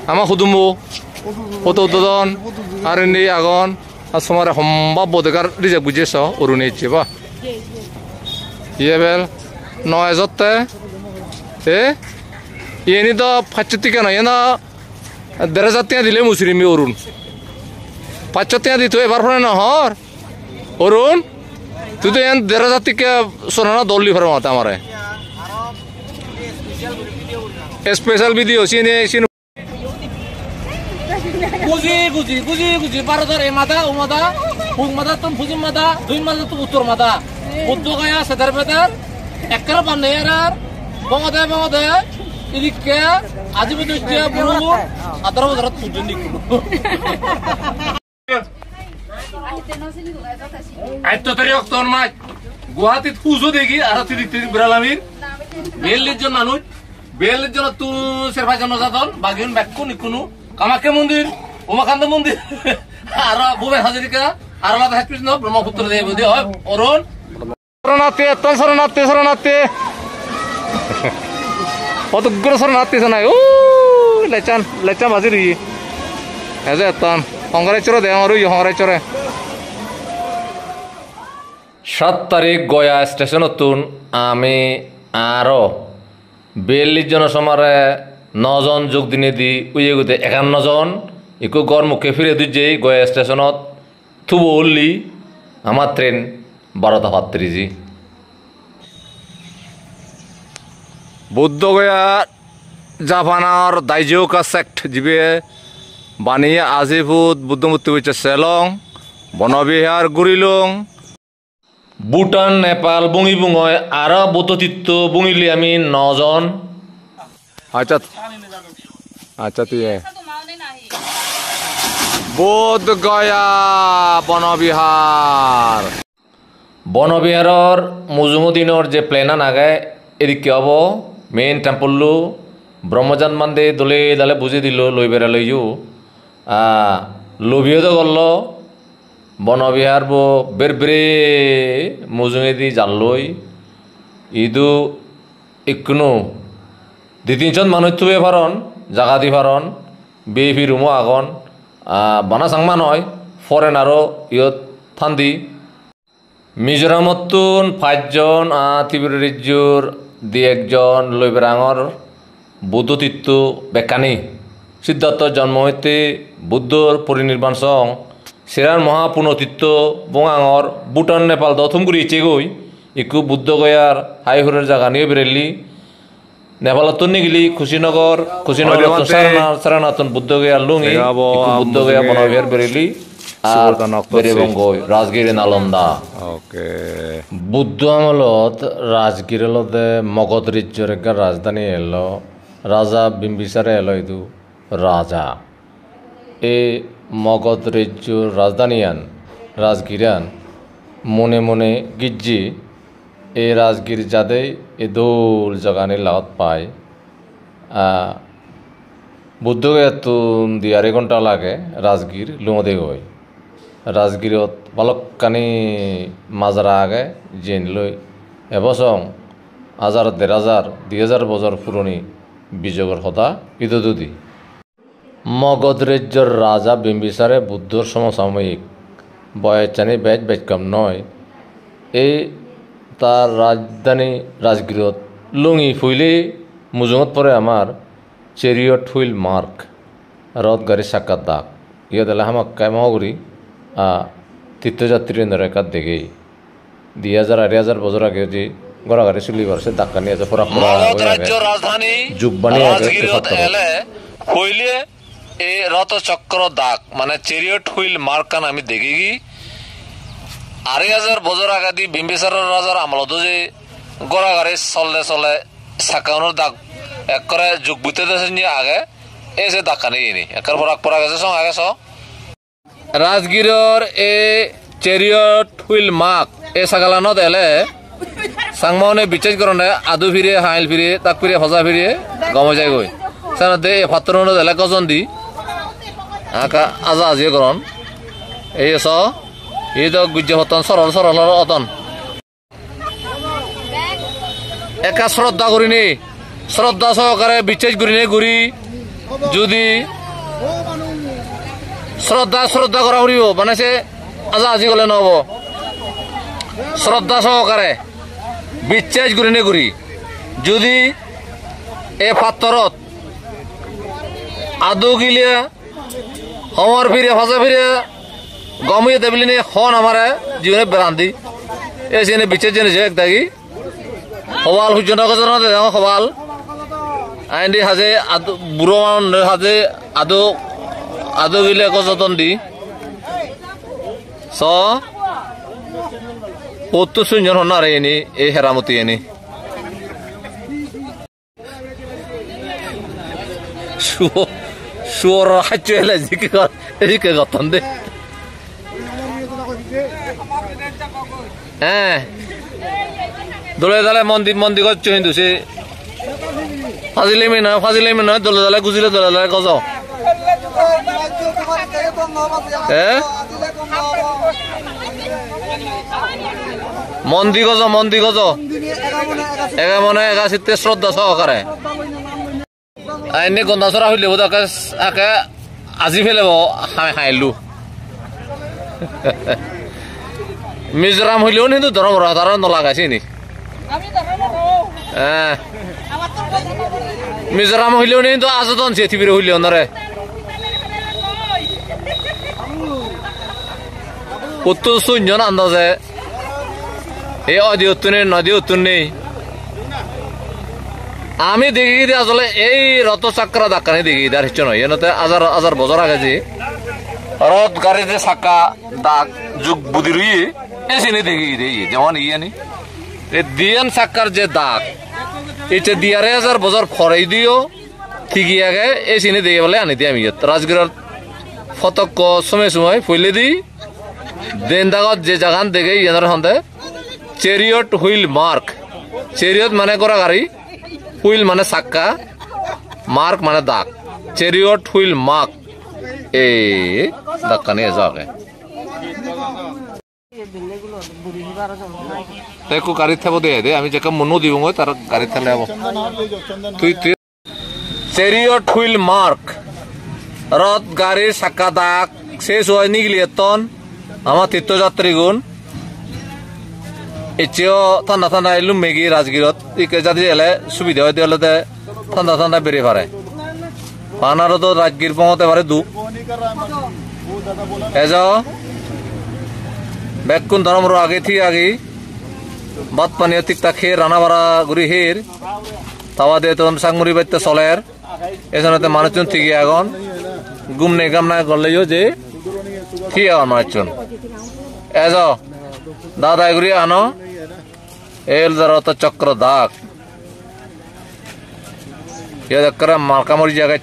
ama hudumu foto dodon arini agon asomare homba bodegar dije bujeso urune chiba yebel noezotte yeni da pachutika na yana derajatya dile musrimi urun pachutia ditu ebar phone na hor urun tu to yan derajatika sonana dolli phar mata amare special video sini Guji, Baradar, Emada, Umada, Umada, Tum Fuzimada, Duimada to Uturmada, Utugaya, Sadarbetar, Ekra Panera, Bomada, Idika, Azibutia, Buru, Adra Tuduni. I totally octon my Guatit Huzo degi, Arati Bralamir, Beligion Anu, Beligion to Servajanozadon, Bagian Bakunikunu, Kamake Mundir. Umakanda Mundir, Ara Bube Hazirika, Armada Happy no, Brahmaputra de Oron, Soronate, Soronate, what the Grossonatis and I, oh, Lechan Maziri, as a ton, Congratulate them or you Honore. Shatari Goya Station of Tun, Ame Aro, Belly Jonosomare, Nozon Jugdinidi, Uyugute, Ekan Nozon. Iku gor muke fire duje Goya stationot thubo ulli amar train 12টা 35 Buddhogaya Japanar Daijoka sect jibe Baniya Azifut Buddhamuttu wicha Selong Bonobihar Gurilong Bhutan Nepal bungi bungoy ara bototitto bungili ami 9 জন আচ্ছা তুই Bodh Gaya Bonobihar Muzumudinor je plana nagai edik abo main temple Brahmajan mande dole dale buji dilo loibera loyu lobio do gollo Bonobihar bo berbre muzumedi jalloi idu iknu ditinjon manuj tube faron jaga di faron bebi rumo agon Bana sangman hoy foreigner yot thandi Mizoramotun 5 John Tripura Rijur 2 John Loiberangor Buddhotittu Bekani Siddhartha জন্ম হইতে বুদ্ধর পরিনির্বাণ সং সেরার মহাপুনতিত্ব বঙাঙর ভুটান নেপাল দথমগুড়ি ইচেগই ইকু বুদ্ধগয়ার হাইহুরের জায়গা নিয়ে বেরেলি নেপালতন নিগিলি কুশিনগর সারানাতন বুদ্ধগয়ার লুঙ্গি বুদ্ধগয়া বনবিহার বেরেলি আর বেরেবঙ্গই Rajgiri Nalanda okay Buddha আমলত রাজগিরিলতে Magadha রাজ্যের একটা রাজধানী এলো রাজা বিম্বিসারে এলো ইদু রাজা এই মগধ রাজ্যর রাজধানীয়ান রাজগিরান মনে মনে গিজ্জি এই রাজগির যাদে এ দোল জগানে লাওত পায় বুদ্ধগয়া তুন দি 2 ঘন্টা লাগে রাজগির লুমদে গই রাজগিরত বালককানি মাজারা আগে জেন লই এবছং 1000 বছর পুরনি বিজয়গর কথা ইদুদি মগধ রাজ্যের রাজা বিম্বিসারে বুদ্ধর সমসাময়িক বয়চানি বেজ কম নয় এই তার রাজধানী রাজগিরত লুঙি ফুইলে মুজুমত পরে আমার চেরিয়ট হুইল মার্ক রথ গাড়ি সাক্ষাৎ দাগ ইয়ে দিলে আমাক কায়মাগুড়ি তীর্থযাত্রী নরেকাত দেখে 2000 বছর আগে যে গড়া গাড়ি চুলি বাড়ছে দাক্কা নিয়ে আছে পরা যুগবাণী হইলে এই রথ চক্র দাগ মানে চেরিয়ট হুইল মার্কান আমি দেখি 2000 বছর আগে দি বিম্বিসার রাজার আমলত যে গড়া গাড়ি চলে সাকানোর দাগ এক করে যুগ বুতে নিয়ে আগে এই যে দাক্কা নিয়ে একের পরা গেছে সঙ্গ আগে রাজগিরর এ চেরিয়ট হুইল মার্ক এ সাগালানো দেলে সাংমানে বিচার করনে আদু ফিরে হাইল ফিরে তাক ফিরে হজা ফিরে গমে যায় গই সানা দে ফাতরনো দেলে কজন দি আকা আজা আজিয়ে করন এই স এই তো গুজ্জে হতন সরল অতন একা শ্রদ্ধা করিনি শ্রদ্ধা সহকারে বিচার করিনি গুরি যদি শ্রদ্ধা করা ফুরিব মানে সে আজি গলে নহব শ্রদ্ধা সহকারে বিশ্বাস করি নে করি যদি এ পাত্তরত আদৌ গিলিয়া সমর ফিরে ফাঁসা ফিরে গমিয়ে দেবলি নে খন আমার জীবনে বেড়ান্তি এসে বিচার জেনেছে একদাগি সবাল সূর্য সবাল আইন হাজে বুড়ো মানুষ হাজে আদৌ গিলে যতন দি সত্তর শূন্য হনার এনি এই হেরামতি এনি শুয়োর হাচ্য এলে জিকে যতন দে হ্যাঁ দোলে দালে মন্দির করছো কিন্তু সে ফাজিলেমি নয় দোলে দালে গুজিলে দোলে দালে গজ মন্দির গজ একে মনে একাশিতে শ্রদ্ধা সহকারে আইনে গন্ধাচরা হইলে আকে আজি ফেলে খাইলু মিজোরাম হইলেও কিন্তু ধরম তারা নলাগাইছে নি মিজোরাম হইলেও কিন্তু আজতন চেথিবিরে হইলেও নরে উত্তর শূন্য আন্দাজে এই অদি উত্তর নেই নদী উত্তর নেই আমি দেখি দিয়ে আসলে এই রথ চাক্রা ধাক্কানি দেখি তার হিচ্ছ নয় এনতে আজার বছর আগে যে রথ গাড়িতে চাক্কা দাগ যুগ বুদ্ধি রুই এসে দেখি দেখি যেমন ইয়ানি দিয়ান চাক্কার যে দাগ এটা দিয়ারে হাজার বছর ফরাই দিও ঠিকই আগে এসে দেখে বলে আনি দিই আমি রাজগীরের ফতক সময় ফুলে দিই দেন দাগত যে জাগান দেখে ইয়ানোর সন্দেহ চেরিয়ট হুইল মার্ক চেরিয়ট মানে করা গাড়ি হুইল মানে চাক্কা মার্ক মানে দাগ চেরিয়ট হুইল মার্ক এই দাক্কানি এজাকে একো গাড়ি থাকব দে আমি যেকা মনো দিব তার গাড়ি থাকলে হব তুই চেরিয়ট হুইল মার্ক রথ গাড়ির চাক্কা দাগ শেষ হয়নি গিলিয়তন আমার তীর্থযাত্রী গুণ এও ঠান্ডা এলুম মেগি রাজগীরত যদি এলে সুবিধা হয় তাহলে ঠান্ডা বেড়ে পারে পানারও তো রাজগীর পৌঁছতে পারে দু এজ বেকুন ধরম আগে আগে বাদ পানীয় ঠিক তা খেয়ে রানা বাড়া ঘুরি হের তাওয়া দিয়ে তখন সাংমুড়ি বাইতে চলের এজনতে মানুষজন ঠিকই এখন গুম নেই গাম না করলেও যে ঠিক এখন মানুষজন এজ দাদা ঘুরি আনো এল রত চক্র দাগ মালকামরি জায়গায়